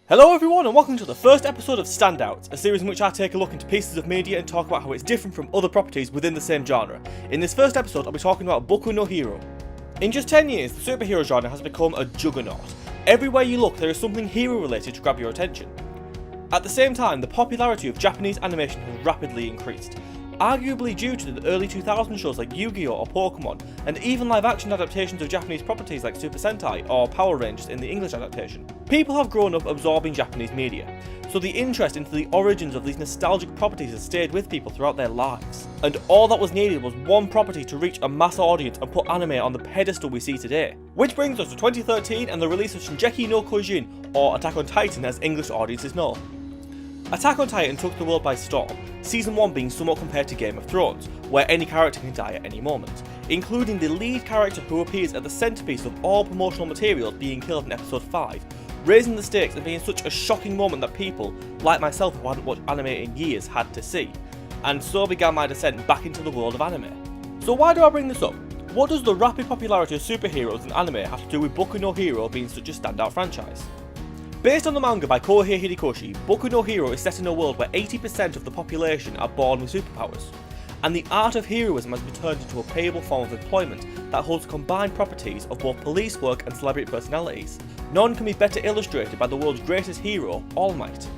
Hello everyone and welcome to the first episode of Standouts, a series in which I take a look into pieces of media and talk about how it's different from other properties within the same genre. In this first episode I'll be talking about Boku no Hero. In just 10 years, the superhero genre has become a juggernaut. Everywhere you look there is something hero related to grab your attention. At the same time, the popularity of Japanese animation has rapidly increased, arguably due to the early 2000 shows like Yu-Gi-Oh! Or Pokemon, and even live-action adaptations of Japanese properties like Super Sentai or Power Rangers in the English adaptation. People have grown up absorbing Japanese media, so the interest into the origins of these nostalgic properties has stayed with people throughout their lives. And all that was needed was one property to reach a mass audience and put anime on the pedestal we see today. Which brings us to 2013 and the release of Shingeki no Kyojin, or Attack on Titan as English audiences know. Attack on Titan took the world by storm, Season 1 being somewhat compared to Game of Thrones, where any character can die at any moment, including the lead character who appears at the centrepiece of all promotional materials being killed in Episode 5, raising the stakes and being such a shocking moment that people, like myself who hadn't watched anime in years, had to see. And so began my descent back into the world of anime. So why do I bring this up? What does the rapid popularity of superheroes in anime have to do with Boku no Hero being such a standout franchise? Based on the manga by Kohei Horikoshi, Boku no Hero is set in a world where 80% of the population are born with superpowers, and the art of heroism has been turned into a payable form of employment that holds combined properties of both police work and celebrity personalities. None can be better illustrated by the world's greatest hero, All Might.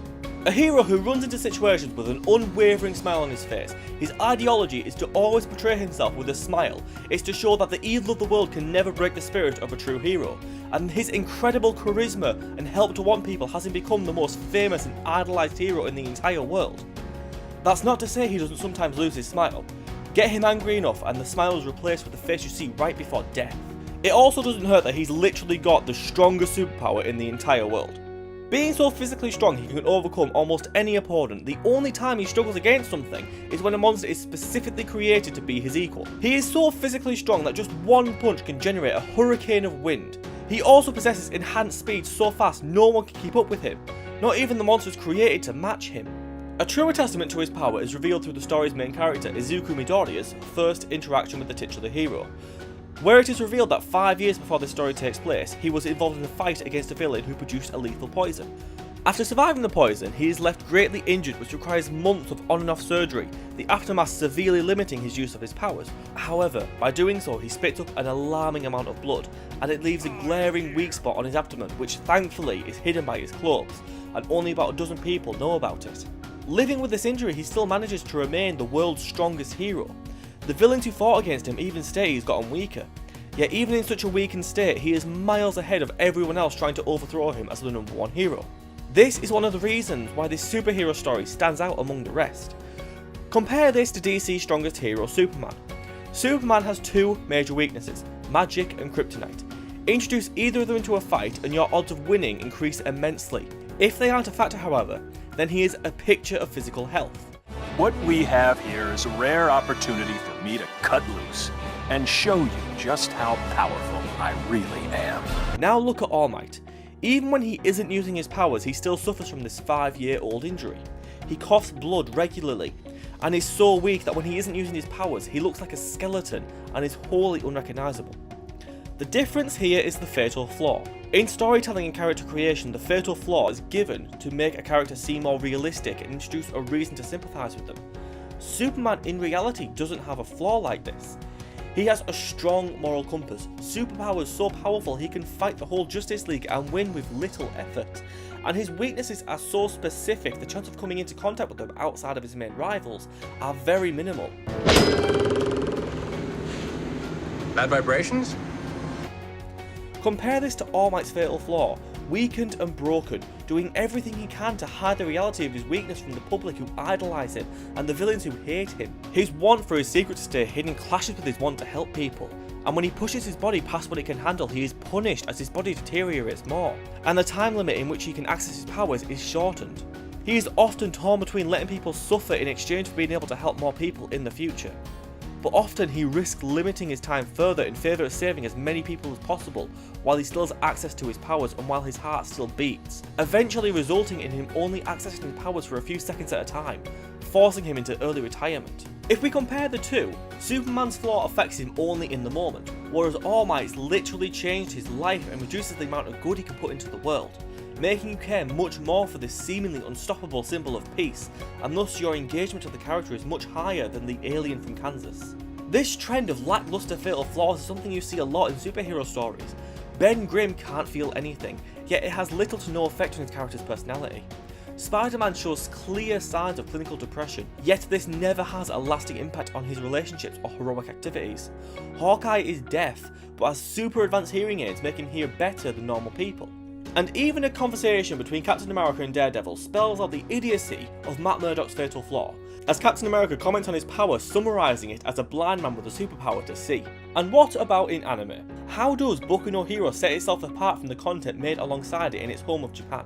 A hero who runs into situations with an unwavering smile on his face. His ideology is to always portray himself with a smile. It's to show that the evil of the world can never break the spirit of a true hero. And his incredible charisma and help to want people has him become the most famous and idolised hero in the entire world. That's not to say he doesn't sometimes lose his smile. Get him angry enough and the smile is replaced with the face you see right before death. It also doesn't hurt that he's literally got the strongest superpower in the entire world. Being so physically strong he can overcome almost any opponent. The only time he struggles against something is when a monster is specifically created to be his equal. He is so physically strong that just one punch can generate a hurricane of wind. He also possesses enhanced speed so fast no one can keep up with him, not even the monsters created to match him. A truer testament to his power is revealed through the story's main character Izuku Midoriya's first interaction with the titular hero, where it is revealed that 5 years before this story takes place, he was involved in a fight against a villain who produced a lethal poison. After surviving the poison, he is left greatly injured, which requires months of on and off surgery, the aftermath severely limiting his use of his powers. However, by doing so he spits up an alarming amount of blood, and it leaves a glaring weak spot on his abdomen, which thankfully is hidden by his clothes, and only about a dozen people know about it. Living with this injury, he still manages to remain the world's strongest hero. The villains who fought against him even state he's gotten weaker. Yet even in such a weakened state, he is miles ahead of everyone else trying to overthrow him as the number one hero. This is one of the reasons why this superhero story stands out among the rest. Compare this to DC's strongest hero, Superman. Superman has two major weaknesses, magic and kryptonite. Introduce either of them into a fight and your odds of winning increase immensely. If they aren't a factor, however, then he is a picture of physical health. What we have here is a rare opportunity for me to cut loose and show you just how powerful I really am. Now look at All Might. Even when he isn't using his powers, he still suffers from this 5-year-old injury. He coughs blood regularly, and is so weak that when he isn't using his powers, he looks like a skeleton and is wholly unrecognisable. The difference here is the fatal flaw. In storytelling and character creation, the fatal flaw is given to make a character seem more realistic and introduce a reason to sympathise with them. Superman in reality doesn't have a flaw like this. He has a strong moral compass, superpowers so powerful he can fight the whole Justice League and win with little effort. And his weaknesses are so specific, the chance of coming into contact with them outside of his main rivals are very minimal. Bad vibrations? Compare this to All Might's fatal flaw, weakened and broken, doing everything he can to hide the reality of his weakness from the public who idolise him and the villains who hate him. His want for his secret to stay hidden clashes with his want to help people, and when he pushes his body past what it can handle, he is punished as his body deteriorates more, and the time limit in which he can access his powers is shortened. He is often torn between letting people suffer in exchange for being able to help more people in the future. But often he risks limiting his time further in favour of saving as many people as possible while he still has access to his powers and while his heart still beats, eventually resulting in him only accessing his powers for a few seconds at a time, forcing him into early retirement. If we compare the two, Superman's flaw affects him only in the moment, whereas All Might's literally changed his life and reduces the amount of good he can put into the world. making you care much more for this seemingly unstoppable symbol of peace, and thus your engagement of the character is much higher than the alien from Kansas. This trend of lackluster fatal flaws is something you see a lot in superhero stories. Ben Grimm can't feel anything, yet it has little to no effect on his character's personality. Spider-Man shows clear signs of clinical depression, yet this never has a lasting impact on his relationships or heroic activities. Hawkeye is deaf, but has super advanced hearing aids making him hear better than normal people. And even a conversation between Captain America and Daredevil spells out the idiocy of Matt Murdock's fatal flaw, as Captain America comments on his power, summarising it as a blind man with a superpower to see. And what about in anime? How does Boku no Hero set itself apart from the content made alongside it in its home of Japan?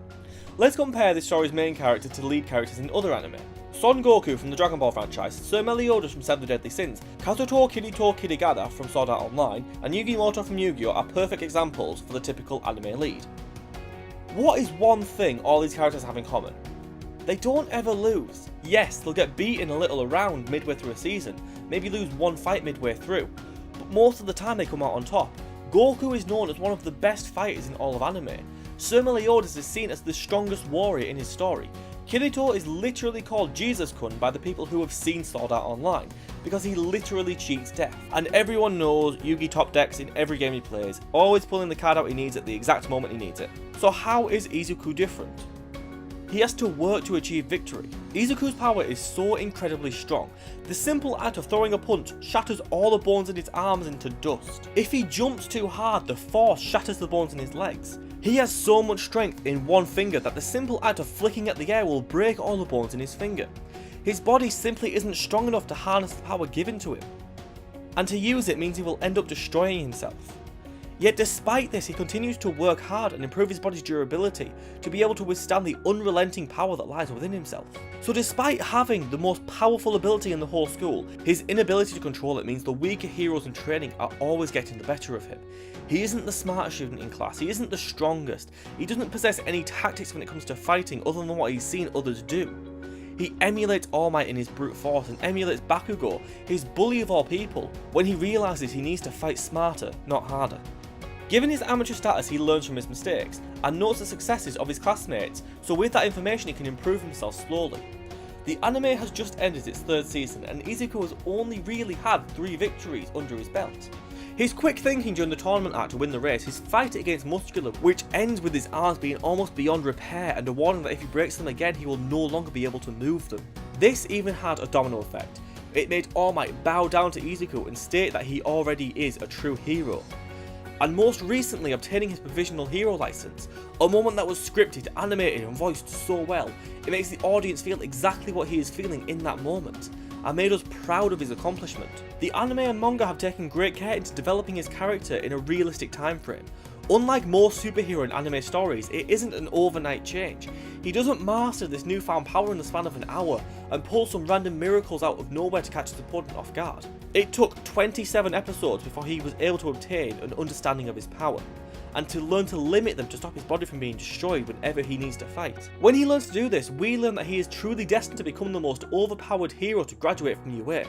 Let's compare this story's main character to lead characters in other anime. Son Goku from the Dragon Ball franchise, Sir Meliodas from Seven Deadly Sins, Kazuto Kirito Kirigada from Sword Art Online, and Yugi Muto from Yu-Gi-Oh! Are perfect examples for the typical anime lead. What is one thing all these characters have in common? They don't ever lose. Yes, they'll get beaten a little around midway through a season, maybe lose one fight midway through, but most of the time they come out on top. Goku is known as one of the best fighters in all of anime. Sir Meliodas is seen as the strongest warrior in his story. Kirito is literally called Jesus-kun by the people who have seen Sword Art Online, because he literally cheats death. And everyone knows Yugi top decks in every game he plays, always pulling the card out he needs at the exact moment he needs it. So how is Izuku different? He has to work to achieve victory. Izuku's power is so incredibly strong. The simple act of throwing a punch shatters all the bones in his arms into dust. If he jumps too hard, the force shatters the bones in his legs. He has so much strength in one finger that the simple act of flicking at the air will break all the bones in his finger. His body simply isn't strong enough to harness the power given to him. And to use it means he will end up destroying himself. Yet despite this, he continues to work hard and improve his body's durability to be able to withstand the unrelenting power that lies within himself. So despite having the most powerful ability in the whole school, his inability to control it means the weaker heroes in training are always getting the better of him. He isn't the smartest student in class, he isn't the strongest, he doesn't possess any tactics when it comes to fighting other than what he's seen others do. He emulates All Might in his brute force and emulates Bakugo, his bully of all people, when he realises he needs to fight smarter, not harder. Given his amateur status, he learns from his mistakes and notes the successes of his classmates, so with that information he can improve himself slowly. The anime has just ended its third season and Izuku has only really had 3 victories under his belt. His quick thinking during the tournament arc to win the race, his fight against Muscular, which ends with his arms being almost beyond repair and a warning that if he breaks them again he will no longer be able to move them. This even had a domino effect. It made All Might bow down to Izuku and state that he already is a true hero. And most recently obtaining his provisional hero license, a moment that was scripted, animated and voiced so well, it makes the audience feel exactly what he is feeling in that moment, and made us proud of his accomplishment. The anime and manga have taken great care into developing his character in a realistic time frame. Unlike most superhero and anime stories, it isn't an overnight change. He doesn't master this newfound power in the span of an hour and pull some random miracles out of nowhere to catch his opponent off guard. It took 27 episodes before he was able to obtain an understanding of his power, and to learn to limit them to stop his body from being destroyed whenever he needs to fight. When he learns to do this, we learn that he is truly destined to become the most overpowered hero to graduate from UA.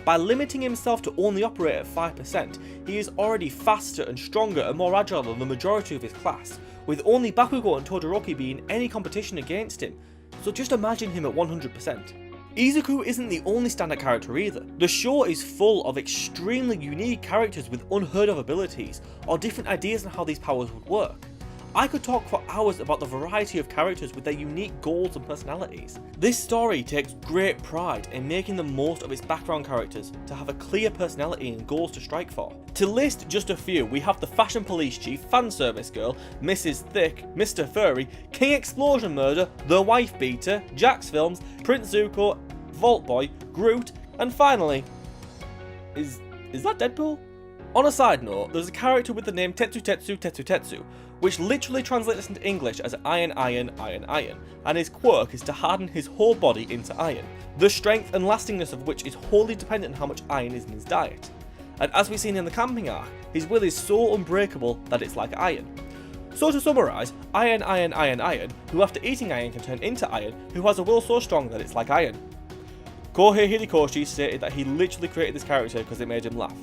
By limiting himself to only operate at 5%, he is already faster and stronger and more agile than the majority of his class, with only Bakugo and Todoroki being any competition against him, so just imagine him at 100%. Izuku isn't the only standout character either. The show is full of extremely unique characters with unheard of abilities, or different ideas on how these powers would work. I could talk for hours about the variety of characters with their unique goals and personalities. This story takes great pride in making the most of its background characters to have a clear personality and goals to strike for. To list just a few, we have the Fashion Police Chief, Fan Service Girl, Mrs. Thick, Mr. Furry, King Explosion Murder, The Wife Beater, Jax Films, Prince Zuko, Vault Boy, Groot, and finally... Is that Deadpool? On a side note, there's a character with the name Tetsu Tetsu Tetsu Tetsu, which literally translates into English as Iron Iron Iron Iron, and his quirk is to harden his whole body into iron, the strength and lastingness of which is wholly dependent on how much iron is in his diet. And as we've seen in the camping arc, his will is so unbreakable that it's like iron. So to summarise, Iron Iron Iron Iron, who after eating iron can turn into iron, who has a will so strong that it's like iron. Kohei Horikoshi stated that he literally created this character because it made him laugh.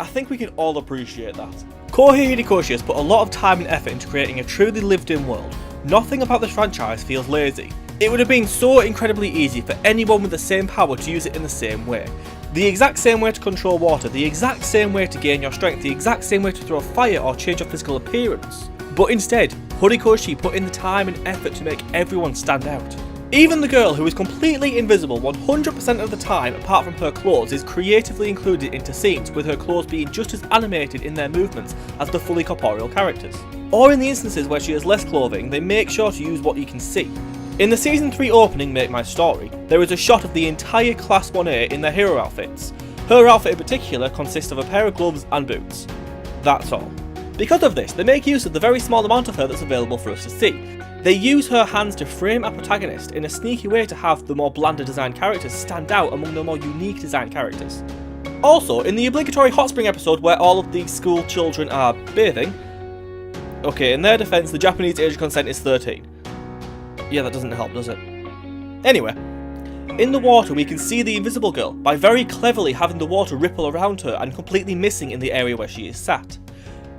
I think we can all appreciate that. Kohei Horikoshi has put a lot of time and effort into creating a truly lived-in world, Nothing about this franchise feels lazy. It would have been so incredibly easy for anyone with the same power to use it in the same way. The exact same way to control water, the exact same way to gain your strength, the exact same way to throw fire or change your physical appearance. But instead, Horikoshi put in the time and effort to make everyone stand out. Even the girl, who is completely invisible 100% of the time apart from her clothes, is creatively included into scenes with her clothes being just as animated in their movements as the fully corporeal characters. Or in the instances where she has less clothing, they make sure to use what you can see. In the Season 3 opening Make My Story, there is a shot of the entire Class 1A in their hero outfits. Her outfit in particular consists of a pair of gloves and boots. That's all. Because of this, they make use of the very small amount of her that's available for us to see. They use her hands to frame our protagonist in a sneaky way to have the more blander designed characters stand out among the more unique designed characters. Also, in the obligatory hot spring episode where all of the school children are bathing, okay, in their defense, the Japanese age of consent is 13. Yeah, that doesn't help, does it? Anyway, in the water we can see the invisible girl by very cleverly having the water ripple around her and completely missing in the area where she is sat.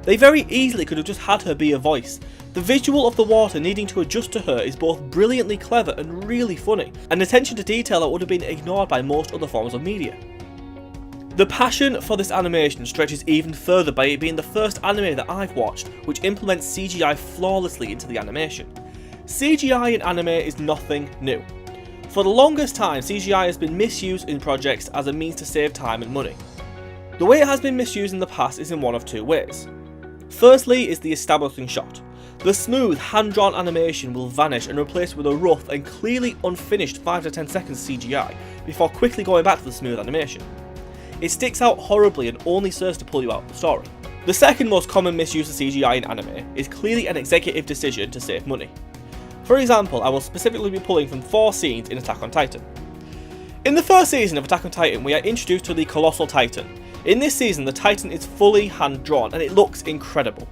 They very easily could have just had her be a voice. The visual of the water needing to adjust to her is both brilliantly clever and really funny, an attention to detail that would have been ignored by most other forms of media. The passion for this animation stretches even further by it being the first anime that I've watched which implements CGI flawlessly into the animation. CGI in anime is nothing new. For the longest time, CGI has been misused in projects as a means to save time and money. The way it has been misused in the past is in one of two ways. Firstly is the establishing shot. The smooth, hand-drawn animation will vanish and replace with a rough and clearly unfinished 5 to 10 seconds CGI, before quickly going back to the smooth animation. It sticks out horribly and only serves to pull you out of the story. The second most common misuse of CGI in anime is clearly an executive decision to save money. For example, I will specifically be pulling from 4 scenes in Attack on Titan. In the first season of Attack on Titan, we are introduced to the Colossal Titan. In this season, the Titan is fully hand-drawn and it looks incredible.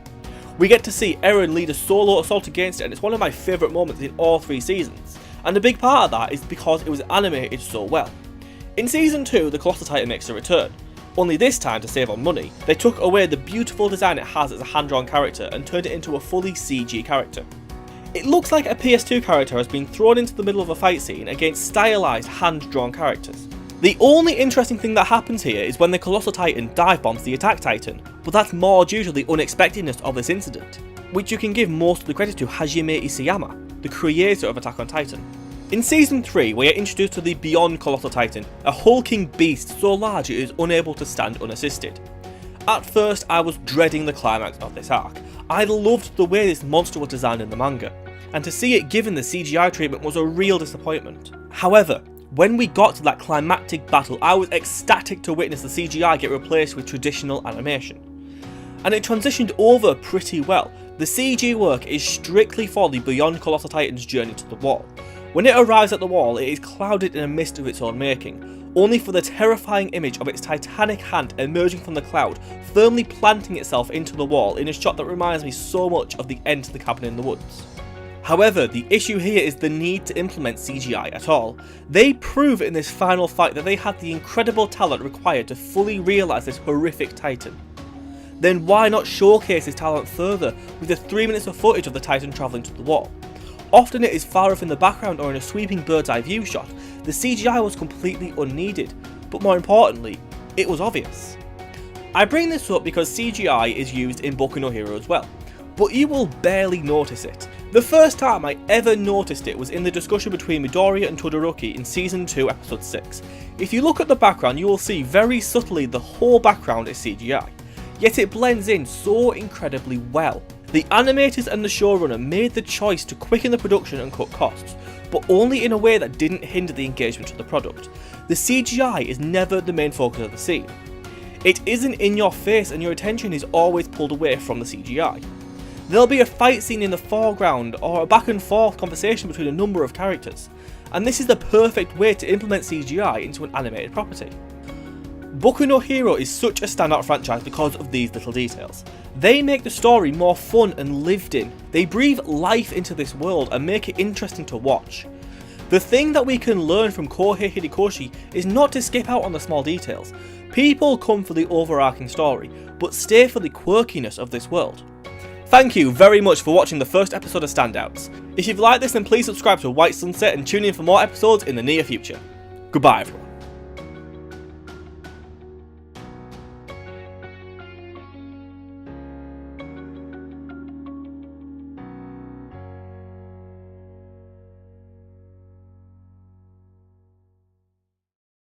We get to see Eren lead a solo assault against it, and it's one of my favourite moments in all 3 seasons. And a big part of that is because it was animated so well. In Season 2, the Colossal Titan makes a return. Only this time, to save on money, they took away the beautiful design it has as a hand-drawn character and turned it into a fully CG character. It looks like a PS2 character has been thrown into the middle of a fight scene against stylised hand-drawn characters. The only interesting thing that happens here is when the Colossal Titan dive bombs the Attack Titan, but that's more due to the unexpectedness of this incident, which you can give most of the credit to Hajime Isayama, the creator of Attack on Titan. In Season 3, we are introduced to the Beyond Colossal Titan, a hulking beast so large it is unable to stand unassisted. At first, I was dreading the climax of this arc. I loved the way this monster was designed in the manga, and to see it given the CGI treatment was a real disappointment. However, when we got to that climactic battle, I was ecstatic to witness the CGI get replaced with traditional animation. And it transitioned over pretty well. The CG work is strictly for the Beyond Colossal Titan's journey to the wall. When it arrives at the wall, it is clouded in a mist of its own making, only for the terrifying image of its titanic hand emerging from the cloud, firmly planting itself into the wall in a shot that reminds me so much of the end to the Cabin in the Woods. However, the issue here is the need to implement CGI at all. They prove in this final fight that they had the incredible talent required to fully realise this horrific Titan. Then why not showcase his talent further with the 3 minutes of footage of the Titan travelling to the wall? Often it is far off in the background or in a sweeping bird's eye view shot. The CGI was completely unneeded, but more importantly, it was obvious. I bring this up because CGI is used in Boku no Hero as well, but you will barely notice it. The first time I ever noticed it was in the discussion between Midoriya and Todoroki in Season 2 Episode 6. If you look at the background, you will see very subtly the whole background is CGI, yet it blends in so incredibly well. The animators and the showrunner made the choice to quicken the production and cut costs, but only in a way that didn't hinder the engagement of the product. The CGI is never the main focus of the scene. It isn't in your face and your attention is always pulled away from the CGI. There'll be a fight scene in the foreground or a back and forth conversation between a number of characters, and this is the perfect way to implement CGI into an animated property. Boku no Hero is such a standout franchise because of these little details. They make the story more fun and lived in. They breathe life into this world and make it interesting to watch. The thing that we can learn from Kohei Horikoshi is not to skip out on the small details. People come for the overarching story, but stay for the quirkiness of this world. Thank you very much for watching the first episode of Standouts. If you've liked this, then please subscribe to White Sunset and tune in for more episodes in the near future. Goodbye everyone.